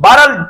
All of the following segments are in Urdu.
12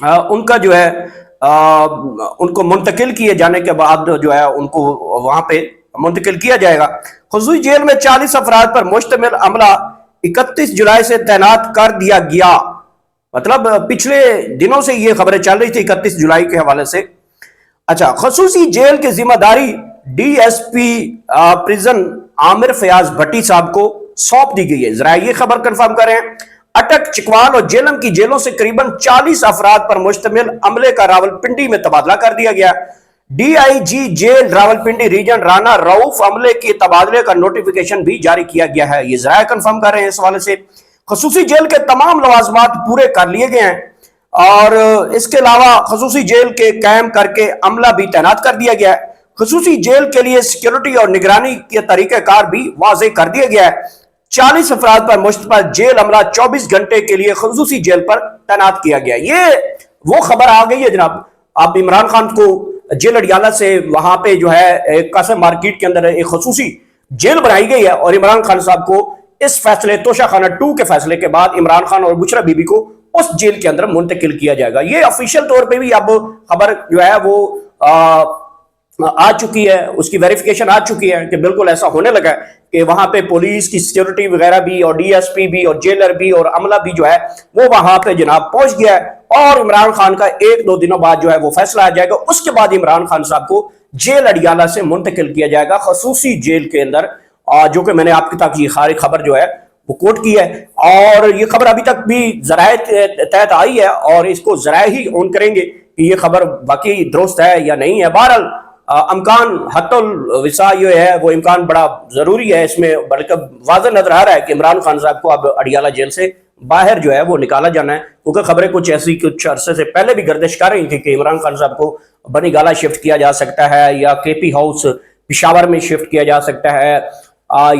ان کا جو ہے ان کو منتقل کیے جانے کے بعد جو ہے ان کو وہاں پہ منتقل کیا جائے گا۔ خصوصی جیل میں 40 افراد پر مشتمل عملہ 31 جولائی سے تعینات کر دیا گیا۔ مطلب پچھلے دنوں سے یہ خبریں چل رہی تھی 31 جولائی کے حوالے سے۔ اچھا، خصوصی جیل کی ذمہ داری ڈی ایس پی پریزن عامر فیاض بھٹی صاحب کو سونپ دی گئی ہے۔ ذرا یہ خبر کنفرم کریں۔ اٹک، چکوال اور جیلم کی جیلوں سے قریباً 40 افراد پر مشتمل عملے کا راولپنڈی میں تبادلہ کر دیا گیا۔ D I G jail Rawalpindi region Rana Rauf عملے کے تبادلے کا نوٹیفیکیشن بھی جاری کیا گیا ہے۔ یہ ذرائع کنفرم کر رہے ہیں اس حوالے سے۔ خصوصی جیل کے تمام لوازمات پورے کر لیے گئے ہیں اور اس کے علاوہ خصوصی جیل کے قائم کر کے عملہ بھی تعینات کر دیا گیا ہے۔ خصوصی جیل کے لیے سیکیورٹی اور نگرانی کے طریقہ کار بھی واضح کر دیا گیا ہے۔ 40 افراد پر مشتمل جیل عملہ 24 گھنٹے کے لیے خصوصی جیل پر تعینات کیا گیا۔ یہ وہ خبر آ گئی ہے جناب، آپ عمران خان کو جیل اڈیالہ سے وہاں پہ جو ہے قاسم مارکیٹ کے اندر ایک خصوصی جیل بنائی گئی ہے اور عمران خان صاحب کو اس فیصلے توشہ خانہ 2 کے فیصلے کے بعد عمران خان اور بشرا بی بی کو اس جیل کے اندر منتقل کیا جائے گا۔ یہ آفیشیل طور پہ بھی اب خبر جو ہے وہ آ چکی ہے، اس کی ویریفیکیشن آ چکی ہے کہ بالکل ایسا ہونے لگا ہے کہ وہاں پہ پولیس کی سیکیورٹی وغیرہ بھی اور ڈی ایس پی بھی اور جیلر بھی اور عملہ بھی جو ہے وہ وہاں پہ جناب پہنچ گیا ہے اور عمران خان کا 1-2 دنوں بعد جو ہے وہ فیصلہ آ جائے گا۔ اس کے بعد عمران خان صاحب کو جیل اڈیالہ سے منتقل کیا جائے گا خصوصی جیل کے اندر، جو کہ میں نے آپ کے تک یہ خاری خبر جو ہے وہ کوٹ کی ہے اور یہ خبر ابھی تک بھی ذرائع تحت آئی ہے اور اس کو ذرائع ہی اون کریں گے کہ یہ خبر باقی درست ہے یا نہیں ہے۔ بہرحال امکان حت الوسع یہ ہے وہ امکان بڑا ضروری ہے، اس میں بلکہ واضح نظر آ رہا ہے کہ عمران خان صاحب کو اب اڈیالہ جیل سے باہر جو ہے وہ نکالا جانا ہے، کیونکہ خبریں کچھ ایسی کچھ عرصے سے پہلے بھی گردش کر رہی تھی کہ عمران خان صاحب کو بنی گالہ شفٹ کیا جا سکتا ہے یا کے پی ہاؤس پشاور میں شفٹ کیا جا سکتا ہے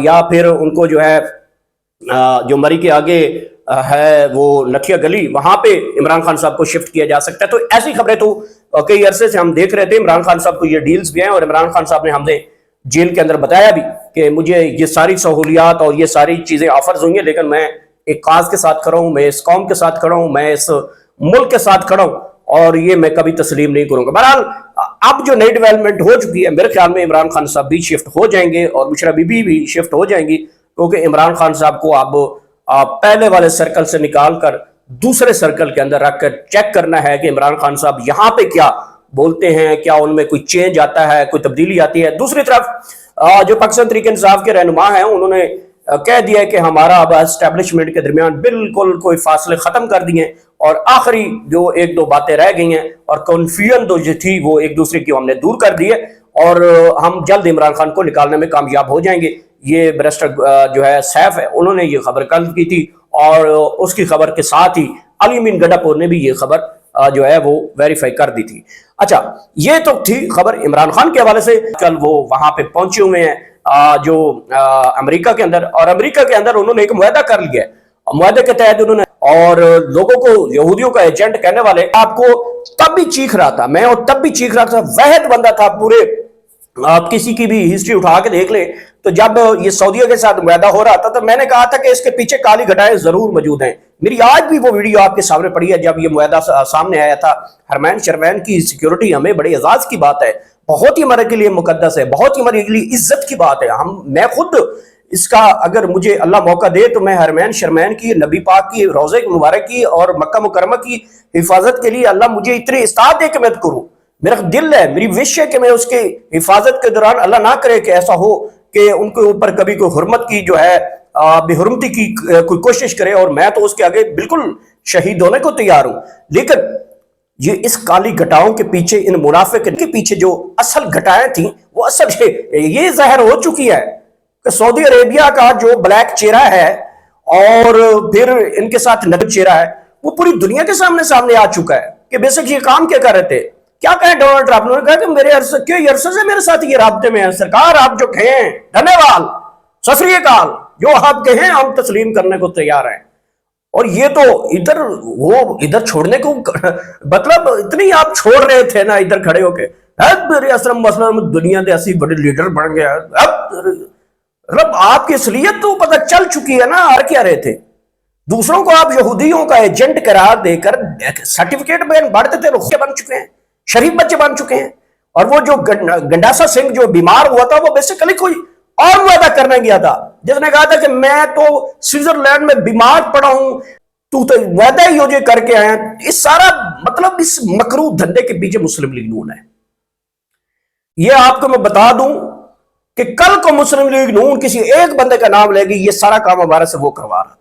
یا پھر ان کو جو ہے جو مری کے آگے ہے وہ نکھیا گلی وہاں پہ عمران خان صاحب کو شفٹ کیا جا سکتا ہے۔ تو ایسی خبریں تو کئی عرصے سے ہم دیکھ رہے تھے، عمران خان صاحب کو یہ ڈیلز بھی ہیں اور عمران خان صاحب نے ہم نے جیل کے اندر بتایا بھی کہ مجھے یہ ساری سہولیات اور یہ ساری چیزیں آفرز ہوئی ہیں لیکن میں ایک کاز کے ساتھ کھڑا ہوں، میں اس قوم کے ساتھ کھڑا ہوں، میں اس ملک کے ساتھ کھڑا ہوں اور یہ میں کبھی تسلیم نہیں کروں گا۔ بہرحال اب جو نئی ڈیولپمنٹ ہو چکی ہے، میرے خیال میں عمران خان صاحب بھی شفٹ ہو جائیں گے اور بشرا بی بی بھی شفٹ ہو جائیں گی، کیونکہ عمران خان صاحب کو اب پہلے والے سرکل سے نکال کر دوسرے سرکل کے اندر رکھ کر چیک کرنا ہے کہ عمران خان صاحب یہاں پہ کیا بولتے ہیں، کیا ان میں کوئی چینج آتا ہے، کوئی تبدیلی آتی ہے۔ دوسری طرف جو پاکستان تحریک انصاف کے رہنما ہیں انہوں نے کہہ دیا ہے کہ ہمارا اب اسٹیبلشمنٹ کے درمیان بالکل کوئی فاصلے ختم کر دیے اور آخری جو 1-2 باتیں رہ گئی ہیں اور کنفیوژن جو تھی وہ ایک دوسرے کی ہم نے دور کر دی ہے اور ہم جلد عمران خان کو نکالنے میں کامیاب ہو جائیں گے۔ یہ بیرسٹر جو ہے سیف ہے انہوں نے یہ خبر کل کی تھی اور اس کی خبر کے ساتھ ہی علی امین گڈا پور نے بھی یہ خبر جو ہے وہ ویریفائی کر دی تھی۔ اچھا، یہ تو تھی خبر عمران خان کے حوالے سے۔ کل وہ وہاں پہ پہنچے ہوئے ہیں جو امریکہ کے اندر، اور امریکہ کے اندر انہوں نے ایک معاہدہ کر لیا ہے، معاہدے کے تحت انہوں نے اور لوگوں کو یہودیوں کا ایجنٹ کہنے والے آپ کو تب بھی چیخ رہا تھا، میں اور تب بھی چیخ رہا تھا، واحد بندہ تھا پورے، آپ کسی کی بھی ہسٹری اٹھا کے دیکھ لیں تو جب یہ سعودیہ کے ساتھ معاہدہ ہو رہا تھا تو میں نے کہا تھا کہ اس کے پیچھے کالی گھٹائیں ضرور موجود ہیں۔ میری آج بھی وہ ویڈیو آپ کے سامنے پڑی ہے جب یہ معاہدہ سامنے آیا تھا۔ حرمین شرمین کی سیکیورٹی ہمیں بڑے اعزاز کی بات ہے، بہت ہی ہمارے کے لیے مقدس ہے، بہت ہی ہمارے کے لیے عزت کی بات ہے۔ میں خود اس کا اگر مجھے اللہ موقع دے تو میں حرمین شرمین کی، نبی پاک کی روضہ مبارک کی اور مکہ مکرمہ کی حفاظت کے لیے اللہ مجھے اتنے استاد دے کہ میں کروں، میرا دل ہے، میری وش ہے کہ میں اس کے حفاظت کے دوران اللہ نہ کرے کہ ایسا ہو کہ ان کے اوپر کبھی کوئی حرمت کی جو ہے بے حرمتی کی کوئی کوشش کرے، اور میں تو اس کے آگے بالکل شہید ہونے کو تیار ہوں۔ لیکن یہ اس کالی گھٹاؤں کے پیچھے، ان منافق کے پیچھے جو اصل گھٹائیں تھیں وہ اصل یہ ظاہر ہو چکی ہے کہ سعودی عربیہ کا جو بلیک چہرہ ہے اور پھر ان کے ساتھ نگد چہرہ ہے وہ پوری دنیا کے سامنے آ چکا ہے کہ بے شک یہ کام کیا کر رہے تھے۔ کیا کہیں ڈونلڈ ٹرمپ نے کہا کہ میرے عرصے سے میرے ساتھ یہ رابطے میں ہیں، سرکار آپ جو کہیں دھنیہ واد ست سری اکال، جو آپ کہیں ہم تسلیم کرنے کو تیار ہیں۔ اور یہ تو ادھر چھوڑنے کو مطلب اتنی آپ چھوڑ رہے تھے نا ادھر کھڑے ہو کے، میرے اسلم مسلم دنیا دے ایسی بڑے لیڈر بن گیا، اب آپ کی اصلیت تو پتہ چل چکی ہے نا، آر کیا رہے تھے دوسروں کو آپ یہودیوں کا ایجنٹ قرار دے کر سرٹیفکیٹ بانٹتے تھے، رخصے بن چکے ہیں، شریف بچے بن چکے ہیں. اور وہ جو گنڈاسا سنگھ جو بیمار ہوا تھا، وہ بیسیکلی کوئی اور معاہدہ کرنے گیا تھا، جس نے کہا تھا کہ میں تو سوئٹزرلینڈ میں بیمار پڑا ہوں، تو معاہدہ ہی یہ کر کے آیا. اس سارا مطلب اس مکروہ دھندے کے پیچھے مسلم لیگ نون ہے. یہ آپ کو میں بتا دوں کہ کل کو مسلم لیگ نون کسی ایک بندے کا نام لے گی، یہ سارا کام ہمارے سے وہ کروا رہا تھا،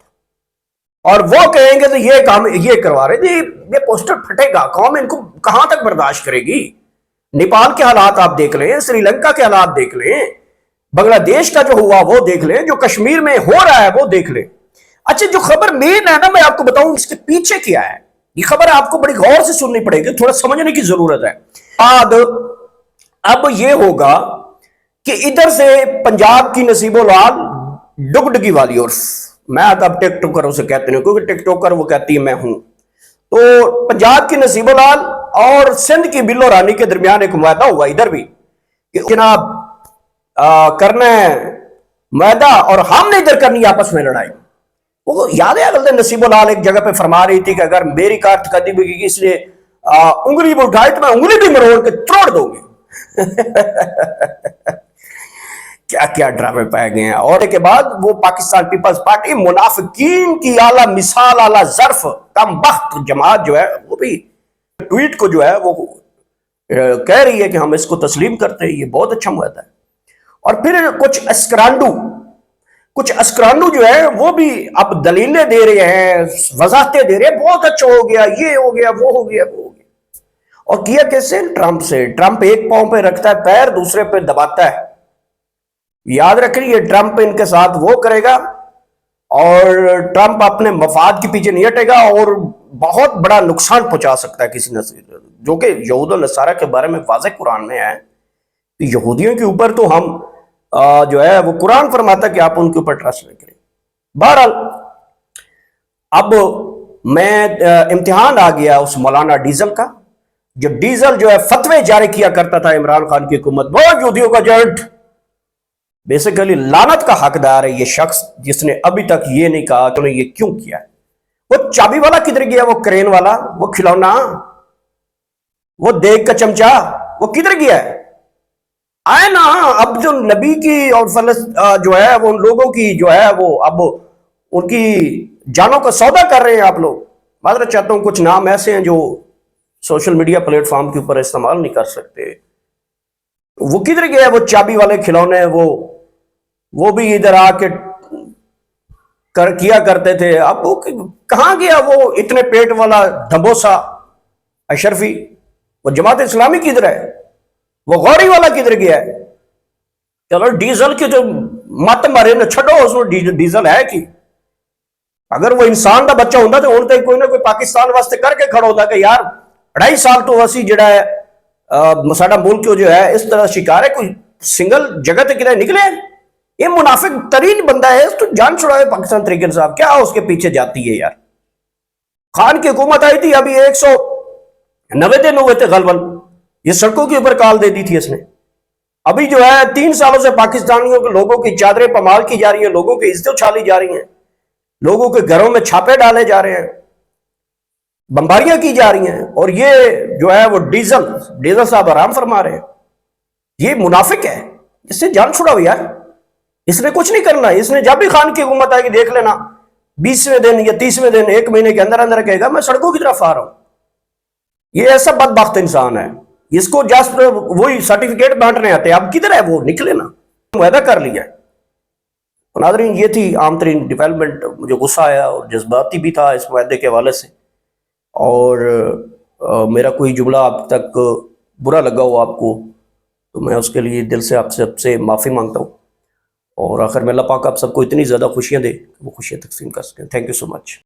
اور وہ کہیں گے تو یہ کام یہ کروا رہے تھے. یہ پوسٹر پھٹے گا، قوم ان کو کہاں تک برداشت کرے گی؟ نیپال کے حالات آپ دیکھ لیں، سری لنکا کے حالات دیکھ لیں، بنگلہ دیش کا جو ہوا وہ دیکھ لیں، جو کشمیر میں ہو رہا ہے وہ دیکھ لیں. اچھا، جو خبر مین ہے نا، میں آپ کو بتاؤں اس کے پیچھے کیا ہے. یہ خبر آپ کو بڑی غور سے سننی پڑے گی، تھوڑا سمجھنے کی ضرورت ہے. اب یہ ہوگا کہ ادھر سے پنجاب کی نصیب لال ڈگڈگی والی، اور میں اب ٹک ٹوکر اسے کہتے ہیں کیونکہ ٹک ٹوکر وہ کہتی ہے میں ہوں، تو پنجاب کی نصیب لال اور سندھ کی بلو رانی کے درمیان ایک معاہدہ ہوا ادھر بھی کہ جناب کرنا ہے معاہدہ، اور ہم نے ادھر کرنی آپس میں لڑائی. وہ یاد ہے اگلے نصیب لال ایک جگہ پہ فرما رہی تھی کہ اگر میری کارکردگی کی اس لیے انگلی بھی اٹھائی تو میں انگلی بھی مروڑ کے توڑ دوں گی. کیا کیا ڈرامے پائے گئے ہیں. اور کے بعد وہ پاکستان پیپلز پارٹی منافقین کی اعلیٰ مثال، اعلیٰ ظرف کم بخت جماعت جو ہے، وہ بھی ٹویٹ کو جو ہے وہ کہہ رہی ہے کہ ہم اس کو تسلیم کرتے ہیں، یہ بہت اچھا معاہدہ ہے. اور پھر کچھ اسکرانڈو جو ہے وہ بھی اب دلیلیں دے رہے ہیں، وضاحتیں دے رہے ہیں، بہت اچھا ہو گیا، یہ ہو گیا، وہ ہو گیا، وہ ہو گیا. اور کیا کیسے؟ ٹرمپ سے. ٹرمپ ایک پاؤں پہ رکھتا ہے پیر، دوسرے پہ دباتا ہے. یاد رکھیں، یہ ٹرمپ ان کے ساتھ وہ کرے گا، اور ٹرمپ اپنے مفاد کے پیچھے نہیں ہٹے گا، اور بہت بڑا نقصان پہنچا سکتا ہے کسی نسل، جو کہ یہود و نصارہ کے بارے میں واضح قرآن میں ہے. یہودیوں کے اوپر تو ہم جو ہے وہ قرآن فرماتا ہے کہ آپ ان کے اوپر ٹرسٹ نہ کریں. بہرحال اب میں امتحان آ گیا اس مولانا ڈیزل کا، جو ڈیزل جو ہے فتوے جاری کیا کرتا تھا عمران خان کی حکومت، بہت یہودیوں کا جنٹ، بیسیکلی لعنت کا حقدار ہے یہ شخص، جس نے ابھی تک یہ نہیں کہا کہ انہیں یہ کیوں کیا ہے. وہ چابی والا کدھر گیا؟ وہ کرین والا، وہ کھلونا، وہ دیگ کا چمچا، وہ کدھر گیا ہے؟ آئے نا. اب جو نبی کی اور جو ہے وہ ان لوگوں کی جو ہے وہ اب ان کی جانوں کا سودا کر رہے ہیں آپ لوگ. معذرت چاہتا ہوں، کچھ نام ایسے ہیں جو سوشل میڈیا پلیٹ فارم کے اوپر استعمال نہیں کر سکتے. وہ کدھر گیا؟ وہ چابی والے کھلونے، وہ بھی ادھر آ کے کیا کرتے تھے. اب وہ کہاں گیا وہ اتنے پیٹ والا دھبوسا اشرفی؟ وہ جماعت اسلامی کدھر ہے؟ وہ غوری والا کدھر گیا ہے؟ چلو ڈیزل کی جو مت مرے نہ چھڑو، اس میں ڈیزل ہے کی. اگر وہ انسان کا بچہ ہوتا تو انہوں کوئی نہ کوئی پاکستان واسطے کر کے کھڑا ہوتا کہ یار 2.5 سال تو اسی جڑا ہے ساڈا ملک جو ہے اس طرح شکار ہے، کوئی سنگل جگہ تے کدھر نکلے. یہ منافق ترین بندہ ہے، اس تو جان چھڑائے پاکستان طریقے صاحب، کیا اس کے پیچھے جاتی ہے یار. خان کی حکومت آئی تھی، ابھی 190 دن ہوئے تھے غالباً، یہ سڑکوں کے اوپر کال دے دی تھی اس نے. ابھی جو ہے 3 سالوں سے پاکستانیوں کے لوگوں کی چادریں پمال کی جا رہی ہیں، لوگوں کی عزتیں اچھالی جا رہی ہیں، لوگوں کے گھروں میں چھاپے ڈالے جا رہے ہیں، بمباریاں کی جا رہی ہیں. اور یہ جو ہے وہ ڈیزل صاحب آرام فرما رہے ہیں. یہ منافق ہے، اس سے جان چھڑاؤ یار. اس نے کچھ نہیں کرنا. اس نے جب بھی خان کی حکومت آئے گی دیکھ لینا 20ویں دن یا 30ویں دن 1 مہینے کے اندر اندر کہے گا میں سڑکوں کی طرف آ رہا ہوں. یہ ایسا بدبخت انسان ہے، اس کو جسٹ وہی سرٹیفکیٹ بانٹنے آتے ہیں. اب کدھر ہے وہ؟ نکلے نا، معاہدہ کر لیا. ناظرین، یہ تھی عام ترین ڈیولپمنٹ. مجھے غصہ آیا اور جذباتی بھی تھا اس معاہدے کے حوالے سے، اور میرا کوئی جملہ آپ تک برا لگا ہو آپ کو تو میں اس کے لیے دل سے آپ سب سے معافی مانگتا ہوں. اور آخر میں اللہ پاک آپ سب کو اتنی زیادہ خوشیاں دے کہ وہ خوشیاں تقسیم کر سکیں. Thank you so much.